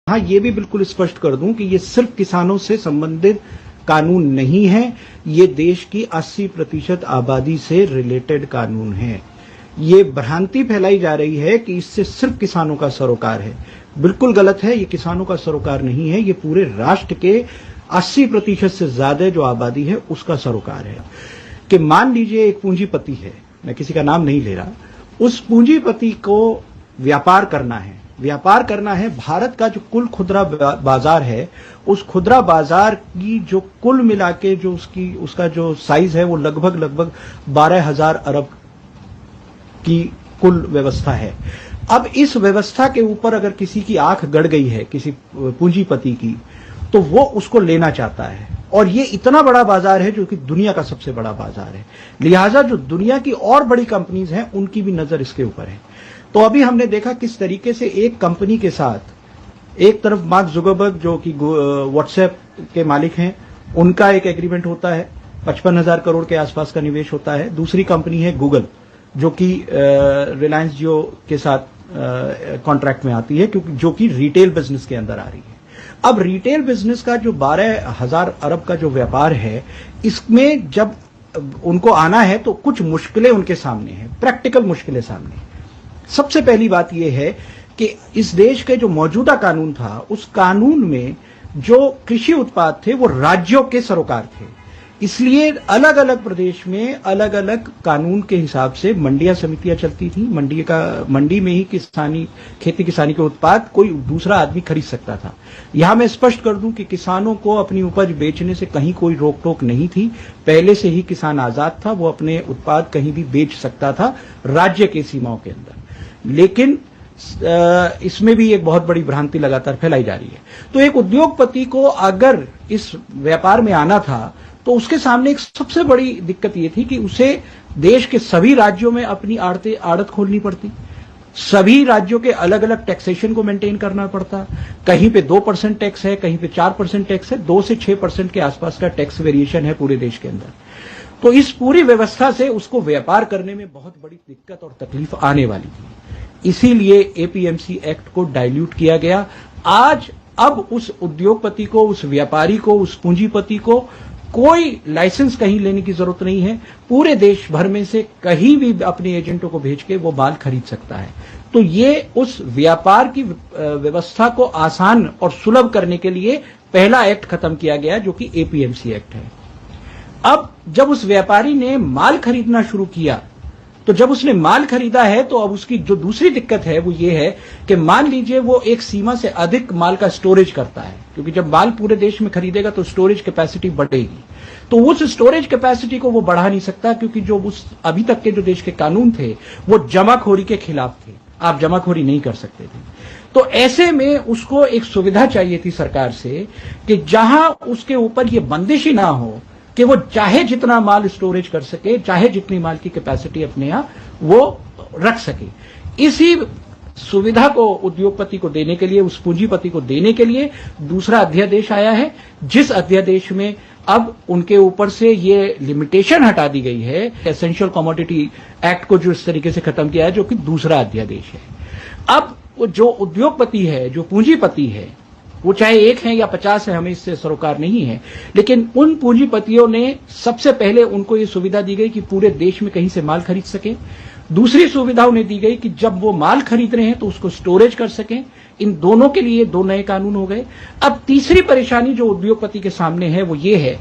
हाँ, ये भी बिल्कुल स्पष्ट कर दूं कि ये सिर्फ किसानों से संबंधित कानून नहीं है, ये देश की 80% आबादी से रिलेटेड कानून है। ये भ्रांति फैलाई जा रही है कि इससे सिर्फ किसानों का सरोकार है। बिल्कुल गलत है, ये किसानों का सरोकार नहीं है, ये पूरे राष्ट्र के 80% से ज्यादा जो आबादी है उसका सरोकार है। कि मान लीजिए एक पूंजीपति है, मैं किसी का नाम नहीं ले रहा, उस पूंजीपति को व्यापार करना है। भारत का जो कुल खुदरा बाजार है, उस खुदरा बाजार की जो कुल मिला के जो उसका जो साइज है वो लगभग 12,000 अरब की कुल व्यवस्था है। अब इस व्यवस्था के ऊपर अगर किसी की आंख गड़ गई है, किसी पूंजीपति की, तो वो उसको लेना चाहता है। और ये इतना बड़ा बाजार है जो कि दुनिया का सबसे बड़ा बाजार है, लिहाजा जो दुनिया की और बड़ी कंपनीज हैं उनकी भी नजर इसके ऊपर है। तो अभी हमने देखा किस तरीके से एक कंपनी के साथ एक तरफ मार्क जुकरबर्ग जो कि व्हाट्सएप के मालिक हैं, उनका एक एग्रीमेंट होता है, 55,000 करोड़ के आसपास का निवेश होता है। दूसरी कंपनी है गूगल जो कि रिलायंस जियो के साथ कॉन्ट्रैक्ट में आती है, क्योंकि जो कि रिटेल बिजनेस के अंदर आ रही है। अब रिटेल बिजनेस का जो 12,000 अरब का जो व्यापार है, इसमें जब उनको आना है तो कुछ मुश्किलें उनके सामने हैं, प्रैक्टिकल मुश्किलें सामने। सबसे पहली बात यह है कि इस देश के जो मौजूदा कानून था, उस कानून में जो कृषि उत्पाद थे वो राज्यों के सरोकार थे। इसलिए अलग अलग प्रदेश में अलग अलग कानून के हिसाब से मंडियां समितियां चलती थी। मंडी में ही खेती किसानी के उत्पाद कोई दूसरा आदमी खरीद सकता था। यहां मैं स्पष्ट कर दूं कि किसानों को अपनी उपज बेचने से कहीं कोई रोक टोक नहीं थी। पहले से ही किसान आजाद था, वो अपने उत्पाद कहीं भी बेच सकता था राज्य की सीमाओं के अंदर। लेकिन इसमें भी एक बहुत बड़ी भ्रांति लगातार फैलाई जा रही है। तो एक उद्योगपति को अगर इस व्यापार में आना था तो उसके सामने एक सबसे बड़ी दिक्कत यह थी कि उसे देश के सभी राज्यों में अपनी आड़त खोलनी पड़ती, सभी राज्यों के अलग अलग टैक्सेशन को मेंटेन करना पड़ता। कहीं पे 2% टैक्स है, कहीं पे 4% टैक्स है, 2 से 6% के आसपास का टैक्स वेरिएशन है पूरे देश के अंदर। तो इस पूरी व्यवस्था से उसको व्यापार करने में बहुत बड़ी दिक्कत और तकलीफ आने वाली थी। इसीलिए एपीएमसी एक्ट को डाइल्यूट किया गया। अब उस उद्योगपति को, उस व्यापारी को, उस पूंजीपति को कोई लाइसेंस कहीं लेने की जरूरत नहीं है। पूरे देश भर में से कहीं भी अपने एजेंटों को भेज के वो माल खरीद सकता है। तो ये उस व्यापार की व्यवस्था को आसान और सुलभ करने के लिए पहला एक्ट खत्म किया गया, जो कि एपीएमसी एक्ट है। अब जब उस व्यापारी ने माल खरीदना शुरू किया, तो जब उसने माल खरीदा है तो अब उसकी जो दूसरी दिक्कत है वो ये है कि मान लीजिए वो एक सीमा से अधिक माल का स्टोरेज करता है, क्योंकि जब माल पूरे देश में खरीदेगा तो स्टोरेज कैपेसिटी बढ़ेगी। तो उस स्टोरेज कैपेसिटी को वो बढ़ा नहीं सकता, क्योंकि जो उस अभी तक के जो देश के कानून थे वो जमाखोरी के खिलाफ थे, आप जमाखोरी नहीं कर सकते थे। तो ऐसे में उसको एक सुविधा चाहिए थी सरकार से कि जहां उसके ऊपर ये बंदिश ही ना हो कि वो चाहे जितना माल स्टोरेज कर सके, चाहे जितनी माल की कैपेसिटी अपने यहां वो रख सके। इसी सुविधा को उद्योगपति को देने के लिए, उस पूंजीपति को देने के लिए दूसरा अध्यादेश आया है, जिस अध्यादेश में अब उनके ऊपर से ये लिमिटेशन हटा दी गई है। एसेंशियल कमोडिटी एक्ट को जो इस तरीके से खत्म किया है, जो कि दूसरा अध्यादेश है। अब जो उद्योगपति है, जो पूंजीपति है, वो चाहे 1 है या 50 है, हमें इससे सरोकार नहीं है, लेकिन उन पूंजीपतियों ने सबसे पहले उनको ये सुविधा दी गई कि पूरे देश में कहीं से माल खरीद सके। दूसरी सुविधा उन्हें दी गई कि जब वो माल खरीद रहे हैं तो उसको स्टोरेज कर सकें। इन दोनों के लिए 2 नए कानून हो गए। अब तीसरी परेशानी जो उद्योगपति के सामने है वो ये है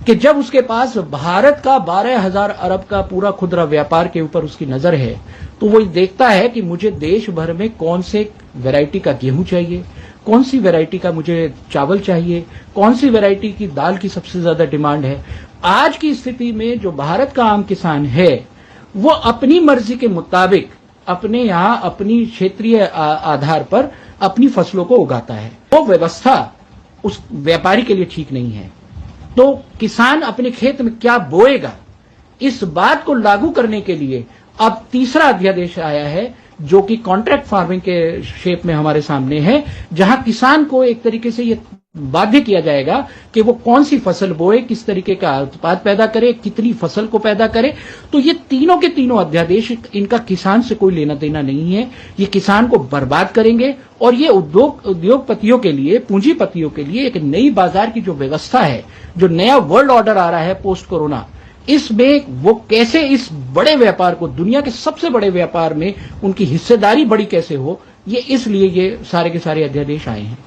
कि जब उसके पास भारत का 12,000 अरब का पूरा खुदरा व्यापार के ऊपर उसकी नजर है, तो वो देखता है कि मुझे देश भर में कौन से वैरायटी का गेहूं चाहिए, कौन सी वैरायटी का मुझे चावल चाहिए, कौन सी वैरायटी की दाल की सबसे ज्यादा डिमांड है। आज की स्थिति में जो भारत का आम किसान है वो अपनी मर्जी के मुताबिक अपने यहां अपनी क्षेत्रीय आधार पर अपनी फसलों को उगाता है। वो व्यवस्था उस व्यापारी के लिए ठीक नहीं है। तो किसान अपने खेत में क्या बोएगा, इस बात को लागू करने के लिए अब तीसरा अध्यादेश आया है, जो कि कॉन्ट्रैक्ट फार्मिंग के शेप में हमारे सामने है, जहां किसान को एक तरीके से ये बाध्य किया जाएगा कि वो कौन सी फसल बोए, किस तरीके का उत्पाद पैदा करे, कितनी फसल को पैदा करे। तो ये तीनों के तीनों अध्यादेश, इनका किसान से कोई लेना देना नहीं है। ये किसान को बर्बाद करेंगे और ये उद्योगपतियों के लिए, पूंजीपतियों के लिए एक नई बाजार की जो व्यवस्था है, जो नया वर्ल्ड ऑर्डर आ रहा है पोस्ट कोरोना, इसमें वो कैसे इस बड़े व्यापार को, दुनिया के सबसे बड़े व्यापार में उनकी हिस्सेदारी बड़ी कैसे हो, ये इसलिए ये सारे के सारे अध्यादेश आए हैं।